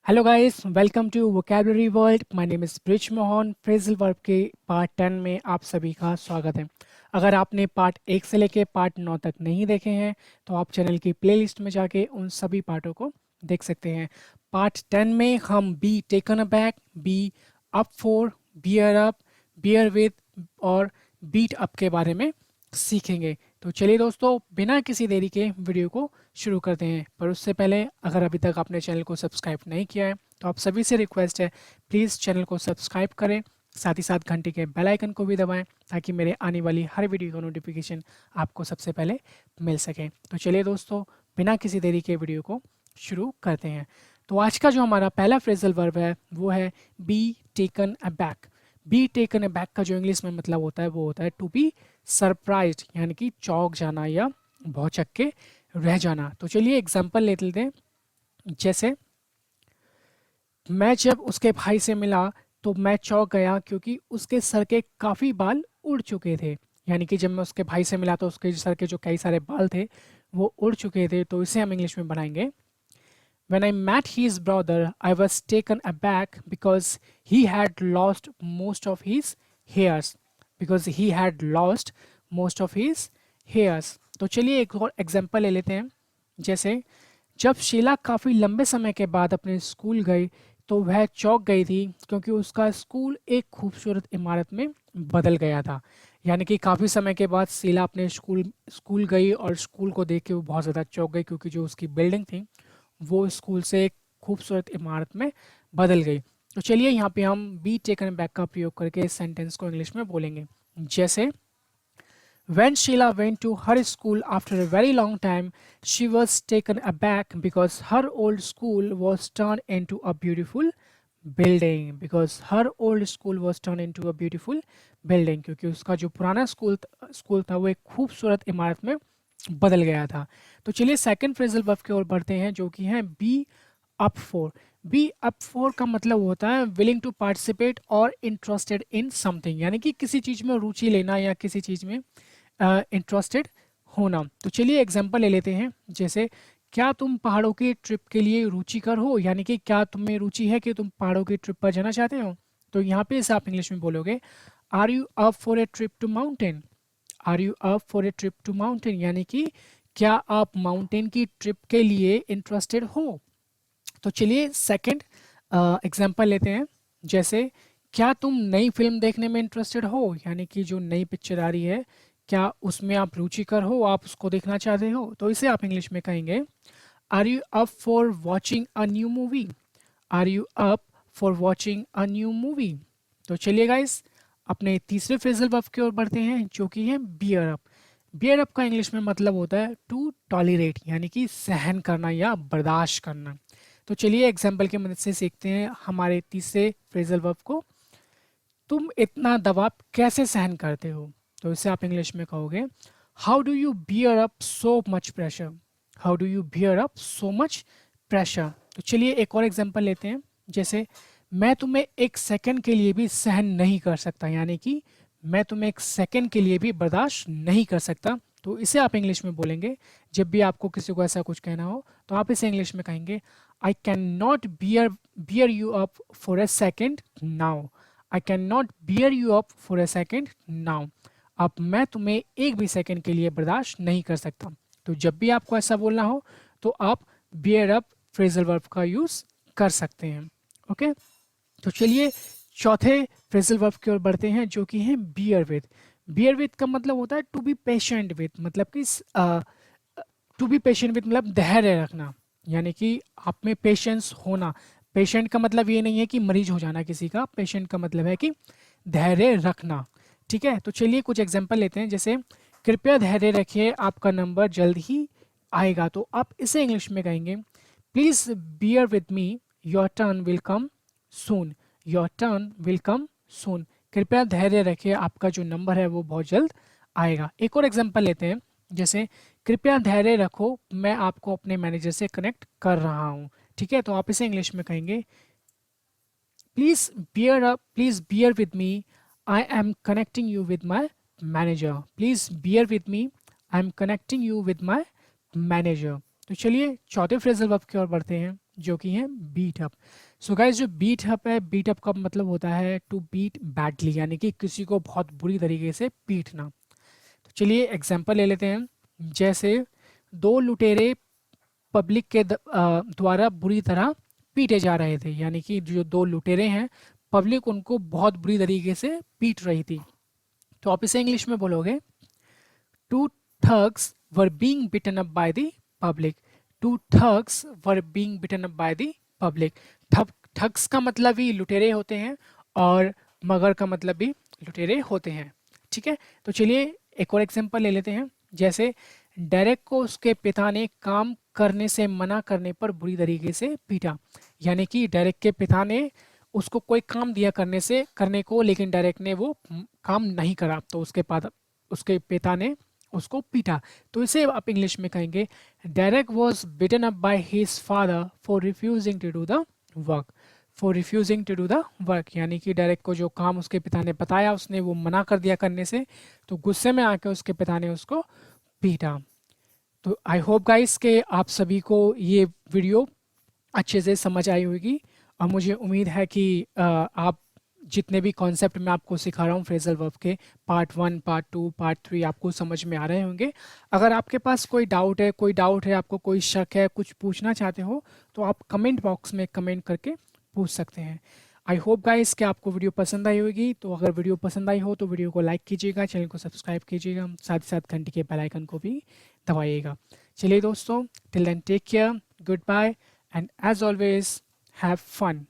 Hello guys, welcome to vocabulary world. My name is Brij Mohan. Phrasal verb के part 10 में आप सभी का स्वागत है। अगर आपने पार्ट 1 से लेके पार्ट 9 तक नहीं देखे हैं तो आप चैनल की प्लेलिस्ट में जाके उन सभी पार्टों को देख सकते हैं। पार्ट 10 में हम be taken aback, be up for, beer up, bear with और बीट अप के बारे में सीखेंगे। तो चलिए दोस्तों, बिना किसी देरी के वीडियो को शुरू करते हैं। पर उससे पहले अगर अभी तक आपने चैनल को सब्सक्राइब नहीं किया है तो आप सभी से रिक्वेस्ट है, प्लीज़ चैनल को सब्सक्राइब करें, साथ ही साथ घंटे के बेल आइकन को भी दबाएं ताकि मेरे आने वाली हर वीडियो का नोटिफिकेशन आपको सबसे पहले मिल सके। तो चलिए दोस्तों, बिना किसी देरी के वीडियो को शुरू करते हैं। तो आज का जो हमारा पहला फ्रेजल वर्ब है वो है be taken aback. Be taken aback का जो इंग्लिश में मतलब होता है वो होता है टू बी सरप्राइज्ड, यानी कि चौंक जाना या भौचक के रह जाना। तो चलिए एग्जांपल ले लेते हैं। जैसे मैं जब उसके भाई से मिला तो मैं चौंक गया क्योंकि उसके सर के काफ़ी बाल उड़ चुके थे। यानी कि जब मैं उसके भाई से मिला तो उसके सर के जो कई सारे बाल थे वो उड़ चुके थे। तो इसे हम इंग्लिश में बनाएंगे, When I met his brother, I was taken aback because he had lost most of his hairs. Because he had lost most of his hairs. तो चलिए एक और एग्जांपल ले लेते हैं। जैसे जब शीला काफ़ी लंबे समय के बाद अपने स्कूल गई तो वह चौंक गई थी क्योंकि उसका स्कूल एक खूबसूरत इमारत में बदल गया था। यानी कि काफ़ी समय के बाद शीला अपने स्कूल स्कूल गई और स्कूल को देख के वो बहुत ज़्यादा चौंक गई क्योंकि जो उसकी बिल्डिंग थी वो स्कूल से एक खूबसूरत इमारत में बदल गई। तो चलिए यहाँ पे हम बी टेकन बैक का प्रयोग करके इस सेंटेंस को इंग्लिश में बोलेंगे। जैसे When Sheila went to her school after a very long time, she was taken aback because her old school was turned into a beautiful building. Because her old school was turned into a beautiful building. क्योंकि उसका जो पुराना school था वो एक खूबसूरत इमारत में बदल गया था। तो चलिए सेकंड फ्रेजल वर्ब की ओर बढ़ते हैं जो कि है be up for. Be up for का मतलब होता है विलिंग टू पार्टिसिपेट और इंटरेस्टेड इन समथिंग, यानी कि किसी चीज़ में रुचि लेना या किसी चीज़ में इंटरेस्टेड होना। तो चलिए एग्जांपल ले लेते हैं। जैसे क्या तुम पहाड़ों की ट्रिप के लिए रुचिकर हो, यानी कि क्या तुम्हें रुचि है कि तुम पहाड़ों की ट्रिप पर जाना चाहते हो। तो यहाँ पे इसे आप इंग्लिश में बोलोगे, are you up for a trip to mountain. Are you up for a trip to mountain, यानी कि क्या आप माउंटेन की ट्रिप के लिए इंटरेस्टेड हो। तो चलिए सेकंड एग्जांपल लेते हैं। जैसे क्या तुम नई फिल्म देखने में इंटरेस्टेड हो, यानी कि जो नई पिक्चर आ रही है क्या उसमें आप रुचिकर हो, आप उसको देखना चाहते हो। तो इसे आप इंग्लिश में कहेंगे, are you up for watching a new movie. Are you up for watching a new movie. तो चलिए गाइस, अपने तीसरे फ्रेजल वर्ब की ओर बढ़ते हैं जो कि है बियर अप। बियर अप का इंग्लिश में मतलब होता है टू टॉलरेट, यानी कि सहन करना या बर्दाश्त करना। तो चलिए एग्जाम्पल की मदद से सीखते हैं हमारे तीसरे फ्रेजल वर्ब को। तुम इतना दबाव कैसे सहन करते हो। तो इसे आप इंग्लिश में कहोगे, how do you beer up so much pressure. How do you beer up so much pressure. तो चलिए एक और एग्जांपल लेते हैं। जैसे मैं तुम्हें एक सेकंड के लिए भी सहन नहीं कर सकता, यानी कि मैं तुम्हें एक सेकंड के लिए भी बर्दाश्त नहीं कर सकता। तो इसे आप इंग्लिश में बोलेंगे जब भी आपको किसी को ऐसा कुछ कहना हो तो आप इसे इंग्लिश में कहेंगे, I can not bear you up for a second now. I can not bear you up for a second now. अब मैं तुम्हें एक भी सेकंड के लिए बर्दाश्त नहीं कर सकता। तो जब भी आपको ऐसा बोलना हो तो आप बियर अप फ्रेजल वर्ब का यूज़ कर सकते हैं। ओके, तो चलिए चौथे फ्रेजल वर्ब की ओर बढ़ते हैं जो कि है बियर विद। बियर विद का मतलब होता है टू बी पेशेंट विद, मतलब कि टू बी पेशेंट विद मतलब धैर्य रखना, यानी कि आप में पेशेंस होना। पेशेंट का मतलब ये नहीं है कि मरीज हो जाना किसी का, पेशेंट का मतलब है कि धैर्य रखना। ठीक है, तो चलिए कुछ एग्जांपल लेते हैं। जैसे कृपया धैर्य रखिए, आपका नंबर जल्द ही आएगा। तो आप इसे इंग्लिश में कहेंगे, please bear with me, your turn will come soon. Your turn will come soon. कृपया धैर्य रखिए, आपका जो नंबर है वो बहुत जल्द आएगा। एक और एग्जांपल लेते हैं। जैसे कृपया धैर्य रखो, मैं आपको अपने मैनेजर से कनेक्ट कर रहा हूँ। ठीक है, तो आप इसे इंग्लिश में कहेंगे, please bear with me, I am connecting you with my manager. Please bear with me, I am connecting you with my manager. तो चलिए चौथे फ्रेजल वर्ब की ओर बढ़ते हैं जो कि है बीट अप। सो गाइस जो बीट अप है, बीट अप का मतलब होता है टू बीट बैडली, यानी कि किसी को बहुत बुरी तरीके से पीटना। तो चलिए एग्जांपल ले लेते हैं। जैसे दो लुटेरे पब्लिक के द्वारा बुरी तरह पीटे जा रहे थे, यानी कि जो दो लुटेरे हैं पब्लिक उनको बहुत बुरी तरीके से पीट रही थी। तो आप इसे इंग्लिश में बोलोगे two thugs were being beaten up by the public. Two thugs were being beaten up by the public. Thugs का मतलब ही लुटेरे होते हैं और मगर का मतलब भी लुटेरे होते हैं। ठीक है, तो चलिए एक और एग्जांपल ले लेते हैं। जैसे डेरेक को उसके पिता ने काम करने से मना करने पर बुरी तरीके से पीटा, यानी कि डेरेक के पिता ने उसको कोई काम दिया करने को, लेकिन डेरेक ने वो काम नहीं करा, तो उसके पिता ने उसको पीटा। तो इसे आप इंग्लिश में कहेंगे Derek was beaten up by his father for refusing to do the work. For refusing to do the work, यानी कि डेरेक को जो काम उसके पिता ने बताया उसने वो मना कर दिया करने से, तो गुस्से में आके उसके पिता ने उसको पीटा। तो आई होप गाइस के आप सभी को ये वीडियो अच्छे से समझ आई होगी, और मुझे उम्मीद है कि आप जितने भी कॉन्सेप्ट मैं आपको सिखा रहा हूँ फ्रेजल वर्ब के पार्ट 1, पार्ट 2, पार्ट 3 आपको समझ में आ रहे होंगे। अगर आपके पास कोई डाउट है, आपको कोई शक है, कुछ पूछना चाहते हो, तो आप कमेंट बॉक्स में कमेंट करके पूछ सकते हैं। आई होप गाइस कि आपको वीडियो पसंद आई होगी। तो अगर वीडियो पसंद आई हो तो वीडियो को लाइक कीजिएगा, चैनल को सब्सक्राइब कीजिएगा, साथ ही साथ घंटी के बेल आइकन को भी दबाइएगा। चलिए दोस्तों, till then take care, goodbye, and as always have fun.